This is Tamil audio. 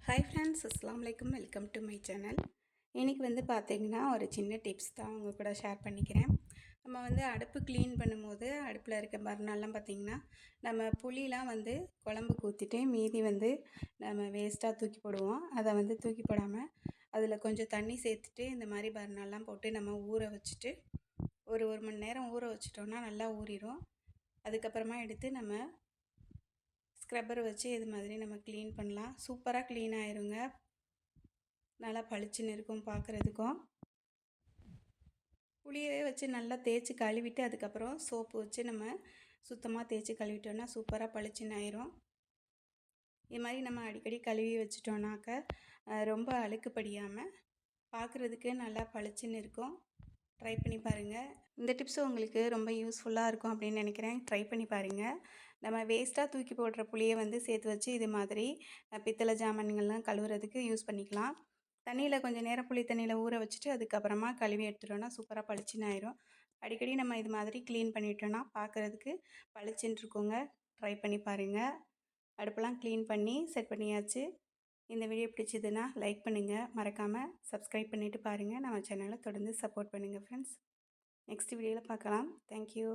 ஹாய் ஃப்ரெண்ட்ஸ், அஸ்ஸலாமு அலைக்கும். Welcome to my channel. இன்றைக்கி வந்து பார்த்திங்கன்னா ஒரு சின்ன டிப்ஸ் தான் உங்கள் கூட ஷேர் பண்ணிக்கிறேன். நம்ம வந்து அடுப்பு க்ளீன் பண்ணும்போது அடுப்பில் இருக்க பர்னர்லாம் பார்த்திங்கன்னா நம்ம புளிலாம் வந்து குழம்புக்கு ஊற்றிட்டு மீதி வந்து நம்ம வேஸ்ட்டாக தூக்கி போடுவோம். அதை வந்து தூக்கி போடாமல் அதில் கொஞ்சம் தண்ணி சேர்த்துட்டு இந்த மாதிரி பர்னர்லாம் போட்டு நம்ம ஊற வச்சுட்டு ஒரு மணி நேரம் ஊற வச்சிட்டோன்னா நல்லா ஊறிடும். அதுக்கப்புறமா எடுத்து நம்ம ஸ்க்ரப்பர் வச்சு இது மாதிரி நம்ம க்ளீன் பண்ணலாம். சூப்பராக க்ளீன் ஆயிருங்க. நல்லா பளிச்சுன்னு இருக்கும் பார்க்குறதுக்கும். புளியவே வச்சு நல்லா தேய்ச்சி கழுவிட்டு அதுக்கப்புறம் சோப்பு வச்சு நம்ம சுத்தமாக தேய்ச்சி கழுவிட்டோன்னா சூப்பராக பளிச்சுன்னு ஆயிரும். இது மாதிரி நம்ம அடிக்கடி கழுவி வச்சிட்டோன்னாக்க ரொம்ப அழுக்கு படியாமல் பார்க்குறதுக்கு நல்லா பளிச்சுன்னு இருக்கும். ட்ரை பண்ணி பாருங்கள். இந்த டிப்ஸு உங்களுக்கு ரொம்ப யூஸ்ஃபுல்லாக இருக்கும் அப்படின்னு நினைக்கிறேன். ட்ரை பண்ணி பாருங்கள். நம்ம வேஸ்ட்டாக தூக்கி போடுற புளியை வந்து சேர்த்து வச்சு இது மாதிரி பித்தளை ஜாமான்கள்லாம் கழுவுறதுக்கு யூஸ் பண்ணிக்கலாம். தண்ணியில் கொஞ்சம் நேரம் புளி தண்ணியில் ஊற வச்சுட்டு அதுக்கப்புறமா கழுவி எடுத்துட்டோன்னா சூப்பராக பளிச்சுன்னு ஆயிரும். அடிக்கடி நம்ம இது மாதிரி க்ளீன் பண்ணிட்டோன்னா பார்க்குறதுக்கு பளிச்சுன்னு இருக்குங்க. ட்ரை பண்ணி பாருங்கள். அடுப்பெல்லாம் க்ளீன் பண்ணி செட் பண்ணியாச்சு. இந்த வீடியோ பிடிச்சதுன்னா லைக் பண்ணுங்கள். மறக்காமல் சப்ஸ்கிரைப் பண்ணிவிட்டு பாருங்கள். நம்ம சேனலை தொடர்ந்து சப்போர்ட் பண்ணுங்கள் ஃப்ரெண்ட்ஸ். நெக்ஸ்ட் வீடியோவில் பார்க்கலாம். தேங்க்யூ.